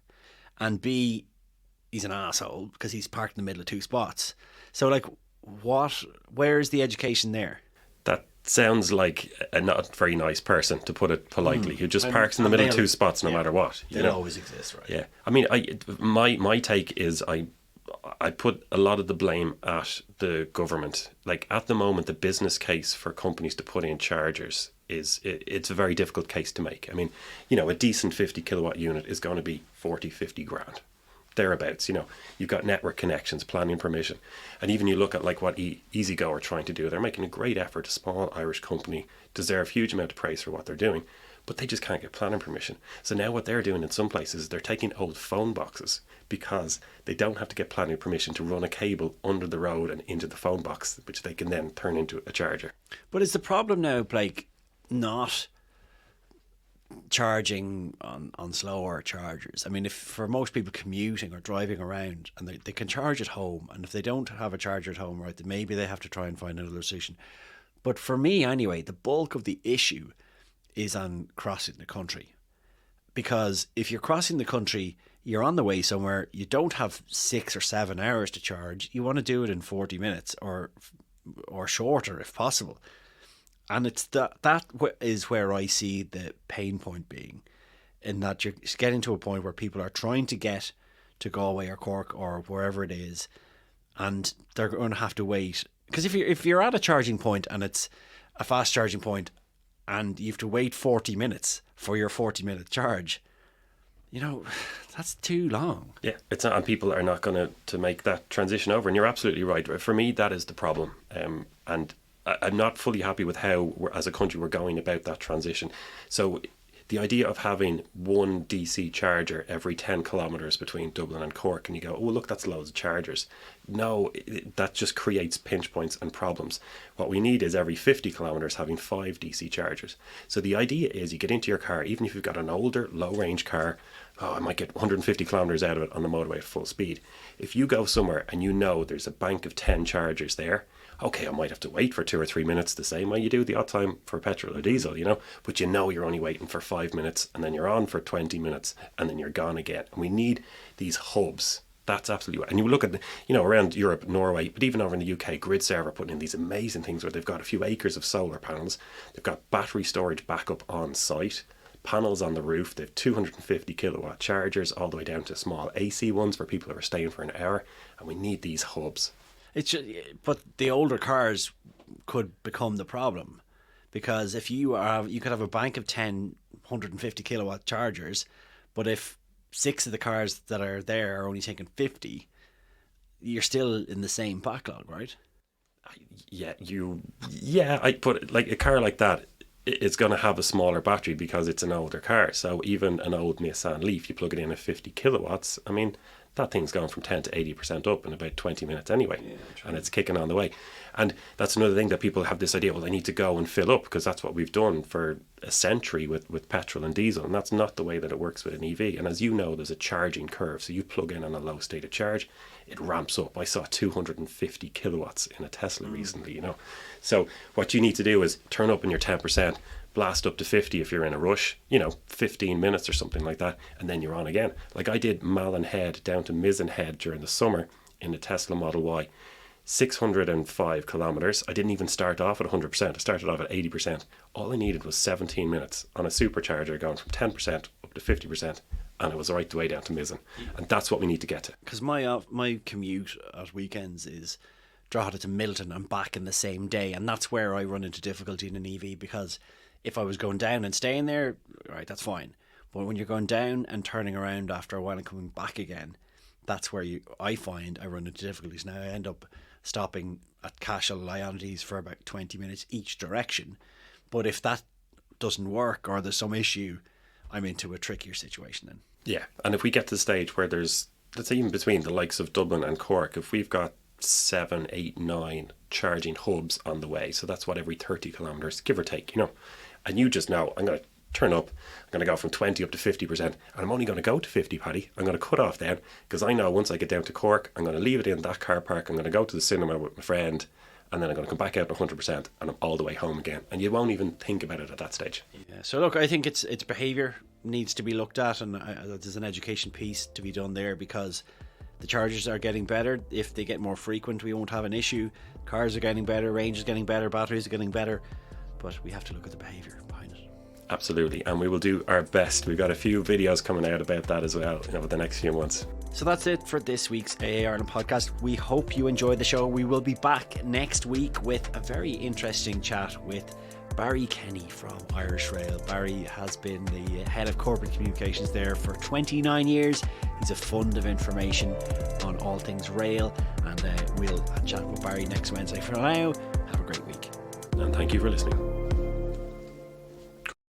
Speaker 2: and B, he's an asshole because he's parked in the middle of two spots. So, like, where is the education there?
Speaker 1: That sounds like a not very nice person, to put it politely, who just parks in the middle of two spots no matter what.
Speaker 2: They always exist, right?
Speaker 1: Yeah. I mean, my take is I put a lot of the blame at the government. Like, at the moment, the business case for companies to put in chargers it's a very difficult case to make. I mean, you know, a decent 50 kilowatt unit is going to be 40-50 grand. Thereabouts, you know, you've got network connections, planning permission, and even you look at like what EasyGo are trying to do. They're making a great effort. A small Irish company, deserve huge amount of praise for what they're doing, but they just can't get planning permission. So now what they're doing in some places is they're taking old phone boxes because they don't have to get planning permission to run a cable under the road and into the phone box, which they can then turn into a charger.
Speaker 2: But is the problem now, Blake, not charging on slower chargers? I mean, if for most people commuting or driving around and they can charge at home, and if they don't have a charger at home, right, then maybe they have to try and find another solution. But for me anyway, the bulk of the issue is on crossing the country, because if you're crossing the country, you're on the way somewhere, you don't have 6 or 7 hours to charge, you want to do it in 40 minutes or shorter if possible. And it's that is where I see the pain point being, in that you're getting to a point where people are trying to get to Galway or Cork or wherever it is, and they're going to have to wait. Because if you're at a charging point and it's a fast charging point, and you have to wait 40 minutes for your 40-minute charge, that's too long.
Speaker 1: Yeah, it's not, and people are not going to make that transition over. And you're absolutely right. For me, that is the problem. And I'm not fully happy with how, as a country, we're going about that transition. So the idea of having one DC charger every 10 kilometres between Dublin and Cork, and you go, oh, look, that's loads of chargers. No, that just creates pinch points and problems. What we need is every 50 kilometres having 5 DC chargers. So the idea is you get into your car, even if you've got an older, low-range car, I might get 150 kilometres out of it on the motorway at full speed. If you go somewhere and you know there's a bank of 10 chargers there, okay, I might have to wait for 2 or 3 minutes the same way you do the odd time for petrol or diesel, but you're only waiting for 5 minutes, and then you're on for 20 minutes, and then you're gone again. And we need these hubs. That's absolutely right. And you look at, around Europe, Norway, but even over in the UK, Gridserve are putting in these amazing things where they've got a few acres of solar panels. They've got battery storage backup on site, panels on the roof. They've 250 kilowatt chargers all the way down to small AC ones for people who are staying for an hour. And we need these hubs.
Speaker 2: But the older cars could become the problem, because if you could have a bank of 10 150 kilowatt chargers, but if 6 of the cars that are there are only taking 50, you're still in the same backlog, right?
Speaker 1: I put like a car like that, it's going to have a smaller battery because it's an older car. So even an old Nissan Leaf, you plug it in at 50 kilowatts, I mean, that thing's going from 10 to 80% up in about 20 minutes anyway, and it's kicking on the way. And that's another thing that people have this idea, well, I need to go and fill up, because that's what we've done for a century with petrol and diesel, and that's not the way that it works with an EV. And as you know, there's a charging curve, so you plug in on a low state of charge, it ramps up. I saw 250 kilowatts in a Tesla recently, So what you need to do is turn up in your 10%, blast up to 50 if you're in a rush, 15 minutes or something like that, and then you're on again. Like I did Malin Head down to Mizzen Head during the summer in the Tesla Model Y, 605 kilometres. I didn't even start off at 100%, I started off at 80%. All I needed was 17 minutes on a supercharger going from 10% up to 50%, and it was right the way down to Mizzen. And that's what we need to get to.
Speaker 2: Because my commute at weekends is Drogheda to Milton and back in the same day, and that's where I run into difficulty in an EV, because if I was going down and staying there, right, that's fine. But when you're going down and turning around after a while and coming back again, that's where I find I run into difficulties. Now I end up stopping at Cashel, Lyonides for about 20 minutes each direction. But if that doesn't work or there's some issue, I'm into a trickier situation then.
Speaker 1: Yeah, and if we get to the stage where there's, let's say even between the likes of Dublin and Cork, if we've got 7, 8, 9 charging hubs on the way, so that's what, every 30 kilometres, give or take, and you just know, I'm going to turn up, I'm going to go from 20 up to 50%, and I'm only going to go to 50, Paddy. I'm going to cut off then, because I know once I get down to Cork, I'm going to leave it in that car park, I'm going to go to the cinema with my friend, and then I'm going to come back out at 100%, and I'm all the way home again, and you won't even think about it at that stage.
Speaker 2: Yeah. So look, I think it's behaviour needs to be looked at, and there's an education piece to be done there, because the chargers are getting better. If they get more frequent, we won't have an issue. Cars are getting better, range is getting better, batteries are getting better, but we have to look at the behaviour behind it.
Speaker 1: Absolutely, and we will do our best. We've got a few videos coming out about that as well over the next few months.
Speaker 2: So that's it for this week's AA Ireland podcast. We hope you enjoyed the show. We will be back next week with a very interesting chat with Barry Kenny from Irish Rail. Barry has been the head of corporate communications there for 29 years. He's a fund of information on all things rail, and we'll chat with Barry next Wednesday. For now, have a great week.
Speaker 1: And thank you for listening.